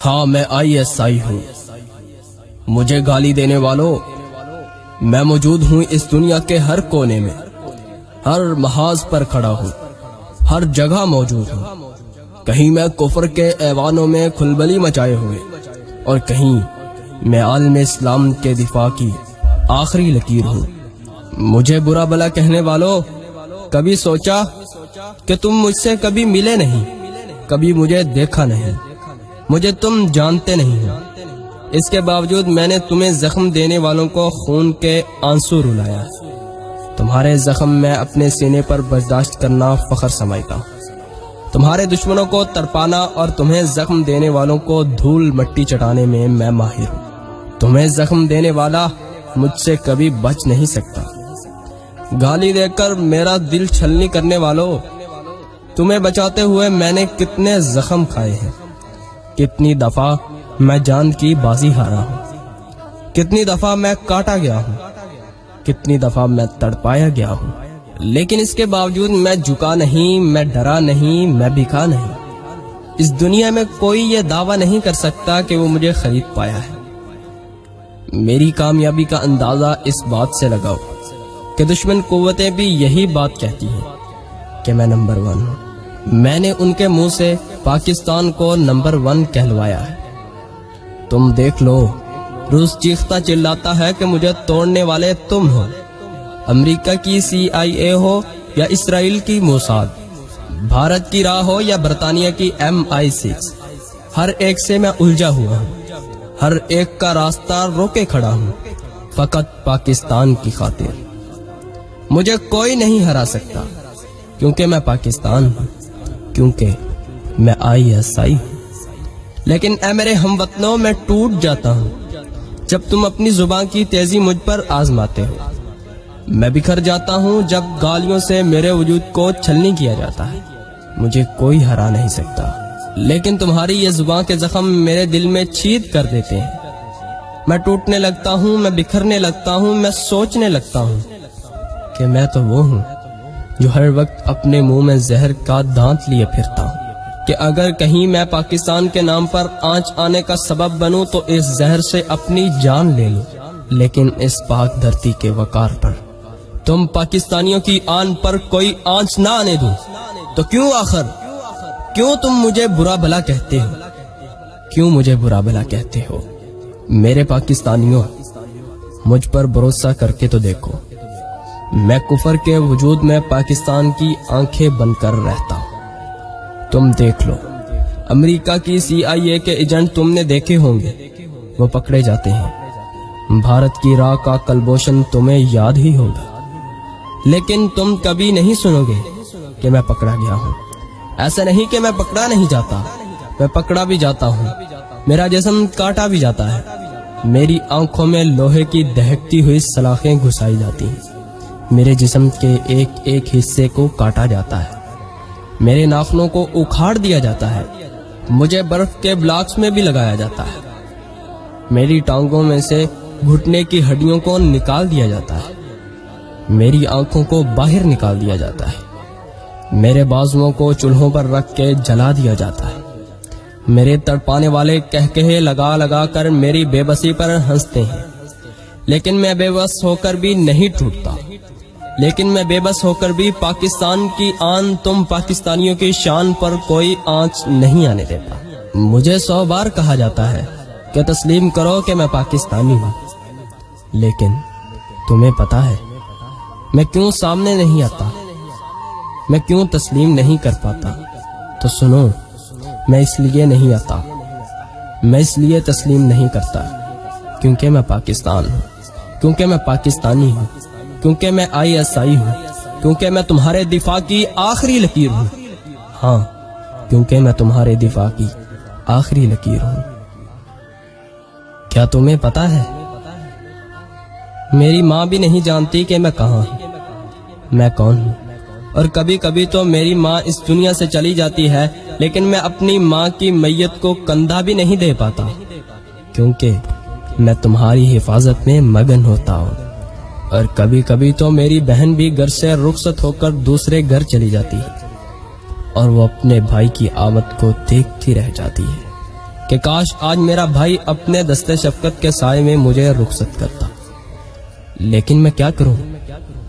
ہاں میں ISI ہوں۔ مجھے گالی دینے والوں، میں موجود ہوں اس دنیا کے ہر کونے میں، ہر محاذ پر کھڑا ہوں، ہر جگہ موجود ہوں۔ کہیں میں کفر کے ایوانوں میں کھلبلی مچائے ہوئے، اور کہیں میں عالم اسلام کے دفاع کی آخری لکیر ہوں۔ مجھے برا بھلا کہنے والوں، کبھی سوچا کہ تم مجھ سے کبھی ملے نہیں، کبھی مجھے دیکھا نہیں، مجھے تم جانتے نہیں ہو۔ اس کے باوجود میں نے تمہیں زخم دینے والوں کو خون کے آنسو رلایا۔ تمہارے زخم میں اپنے سینے پر برداشت کرنا فخر سمجھتا ہوں۔ تمہارے دشمنوں کو تڑپانا اور تمہیں زخم دینے والوں کو دھول مٹی چٹانے میں میں ماہر ہوں۔ تمہیں زخم دینے والا مجھ سے کبھی بچ نہیں سکتا۔ گالی دے کر میرا دل چھلنی کرنے والوں، تمہیں بچاتے ہوئے میں نے کتنے زخم کھائے ہیں، کتنی دفعہ میں جان کی بازی ہارا ہوں، کتنی دفعہ میں کاٹا گیا ہوں، کتنی دفعہ میں تڑپایا گیا ہوں، لیکن اس کے باوجود میں جھکا نہیں، میں ڈرا نہیں، میں بکا نہیں۔ اس دنیا میں کوئی یہ دعویٰ نہیں کر سکتا کہ وہ مجھے خرید پایا ہے۔ میری کامیابی کا اندازہ اس بات سے لگاؤ کہ دشمن قوتیں بھی یہی بات کہتی ہیں کہ میں نمبر 1 ہوں۔ میں نے ان کے منہ سے پاکستان کو نمبر 1 کہلوایا ہے۔ تم دیکھ لو، روس چیختا چلاتا ہے کہ مجھے توڑنے والے تم ہو، امریکہ کی CIA ہو یا اسرائیل کی موساد، بھارت کی راہ ہو یا برطانیہ کی MI6، ہر ایک سے میں الجھا ہوا ہوں، ہر ایک کا راستہ روکے کھڑا ہوں، فقط پاکستان کی خاطر۔ مجھے کوئی نہیں ہرا سکتا، کیونکہ میں پاکستان ہوں، کیونکہ میں ISI ہوں۔ لیکن اے میرے ہم وطنوں، میں ٹوٹ جاتا ہوں جب تم اپنی زبان کی تیزی مجھ پر آزماتے ہو۔ میں بکھر جاتا ہوں جب گالیوں سے میرے وجود کو چھلنی کیا جاتا ہے۔ مجھے کوئی ہرا نہیں سکتا، لیکن تمہاری یہ زبان کے زخم میرے دل میں چھید کر دیتے ہیں۔ میں ٹوٹنے لگتا ہوں، میں بکھرنے لگتا ہوں، میں سوچنے لگتا ہوں کہ میں تو وہ ہوں جو ہر وقت اپنے منہ میں زہر کا دانت لیے پھرتا ہوں، کہ اگر کہیں میں پاکستان کے نام پر آنچ آنے کا سبب بنوں تو اس زہر سے اپنی جان لے لوں، لیکن اس پاک دھرتی کے وقار پر، تم پاکستانیوں کی آن پر کوئی آنچ نہ آنے دوں۔ تو کیوں تم مجھے برا بھلا کہتے ہو؟ کیوں مجھے برا بھلا کہتے ہو؟ میرے پاکستانیوں، مجھ پر بھروسہ کر کے تو دیکھو، میں کفر کے وجود میں پاکستان کی آنکھیں بن کر رہتا ہوں۔ تم دیکھ لو، امریکہ کی CIA کے ایجنٹ تم نے دیکھے ہوں گے، وہ پکڑے جاتے ہیں۔ بھارت کی راہ کا کلبوشن تمہیں یاد ہی ہوگا، لیکن تم کبھی نہیں سنو گے کہ میں پکڑا گیا ہوں۔ ایسا نہیں کہ میں پکڑا نہیں جاتا، میں پکڑا بھی جاتا ہوں، میرا جسم کاٹا بھی جاتا ہے، میری آنکھوں میں لوہے کی دہکتی ہوئی سلاخیں گھسائی جاتی ہیں، میرے جسم کے ایک ایک حصے کو کاٹا جاتا ہے، میرے ناخنوں کو اکھاڑ دیا جاتا ہے، مجھے برف کے بلاکس میں بھی لگایا جاتا ہے، میری ٹانگوں میں سے گھٹنے کی ہڈیوں کو نکال دیا جاتا ہے، میری آنکھوں کو باہر نکال دیا جاتا ہے، میرے بازوؤں کو چولہوں پر رکھ کے جلا دیا جاتا ہے، میرے تڑپانے والے کہکہے لگا لگا کر میری بے بسی پر ہنستے ہیں، لیکن میں بے بس ہو کر بھی نہیں ٹوٹتا، لیکن میں بے بس ہو کر بھی پاکستان کی آن، تم پاکستانیوں کی شان پر کوئی آنچ نہیں آنے دیتا۔ مجھے 100 بار کہا جاتا ہے کہ تسلیم کرو کہ میں پاکستانی ہوں، لیکن تمہیں پتا ہے میں کیوں سامنے نہیں آتا، میں کیوں تسلیم نہیں کر پاتا؟ تو سنو، میں اس لیے نہیں آتا، میں اس لیے تسلیم نہیں کرتا کیونکہ میں پاکستان ہوں، کیونکہ میں پاکستانی ہوں، کیونکہ میں ISI ہوں، کیونکہ میں تمہارے دفاع کی آخری لکیر ہوں۔ ہاں، کیونکہ میں تمہارے دفاع کی آخری لکیر ہوں۔ کیا تمہیں پتا ہے، میری ماں بھی نہیں جانتی کہ میں کہاں ہوں، میں کون ہوں، اور کبھی کبھی تو میری ماں اس دنیا سے چلی جاتی ہے، لیکن میں اپنی ماں کی میت کو کندھا بھی نہیں دے پاتا، کیونکہ میں تمہاری حفاظت میں مگن ہوتا ہوں۔ اور کبھی کبھی تو میری بہن بھی گھر سے رخصت ہو کر دوسرے گھر چلی جاتی ہے، اور وہ اپنے بھائی کی آمد کو دیکھتی رہ جاتی ہے، کہ کاش آج میرا بھائی اپنے دستے شفقت کے سائے میں مجھے رخصت کرتا، لیکن میں کیا کروں؟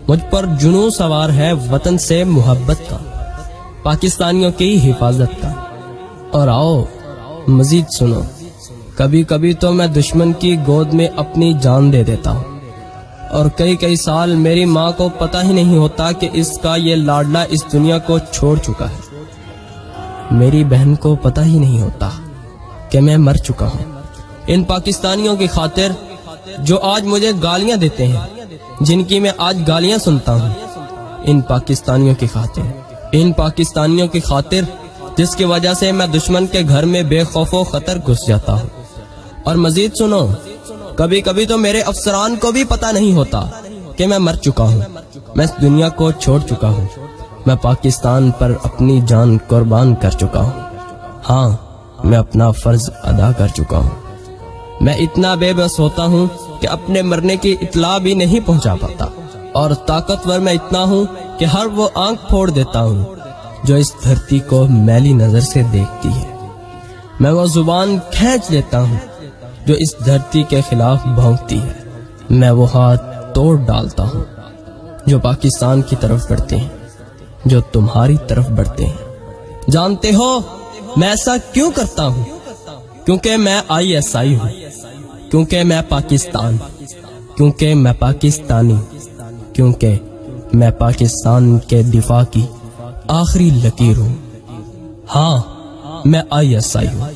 مجھ پر جنون سوار ہے وطن سے محبت کا، پاکستانیوں کی حفاظت کا۔ اور آؤ مزید سنو، کبھی کبھی تو میں دشمن کی گود میں اپنی جان دے دیتا ہوں، اور کئی سال میری ماں کو پتہ ہی نہیں ہوتا کہ اس کا یہ لاڈلا اس دنیا کو چھوڑ چکا ہے۔ میری بہن کو پتہ ہی نہیں ہوتا کہ میں مر چکا ہوں۔ ان پاکستانیوں کی خاطر جو آج مجھے گالیاں دیتے ہیں، جن کی میں آج گالیاں سنتا ہوں، ان پاکستانیوں کی خاطر جس کی وجہ سے میں دشمن کے گھر میں بے خوف و خطر گھس جاتا ہوں۔ اور مزید سنو، کبھی کبھی تو میرے افسران کو بھی پتہ نہیں ہوتا کہ میں مر چکا ہوں، میں اس دنیا کو چھوڑ چکا ہوں، میں پاکستان پر اپنی جان قربان کر چکا ہوں۔ ہاں، میں اپنا فرض ادا کر چکا ہوں۔ میں اتنا بے بس ہوتا ہوں کہ اپنے مرنے کی اطلاع بھی نہیں پہنچا پاتا، اور طاقتور میں اتنا ہوں کہ ہر وہ آنکھ پھوڑ دیتا ہوں جو اس دھرتی کو میلی نظر سے دیکھتی ہے۔ میں وہ زبان کھینچ لیتا ہوں جو اس دھرتی کے خلاف بھونکتی ہے۔ میں وہ ہاتھ توڑ ڈالتا ہوں جو پاکستان کی طرف بڑھتے ہیں، جو تمہاری طرف بڑھتے ہیں۔ جانتے ہو میں ایسا کیوں کرتا ہوں؟ کیونکہ میں ISI ہوں، کیونکہ میں پاکستان، کیونکہ میں پاکستانی، کیونکہ میں پاکستان کے دفاع کی آخری لکیر ہوں۔ ہاں، میں ISI ہوں۔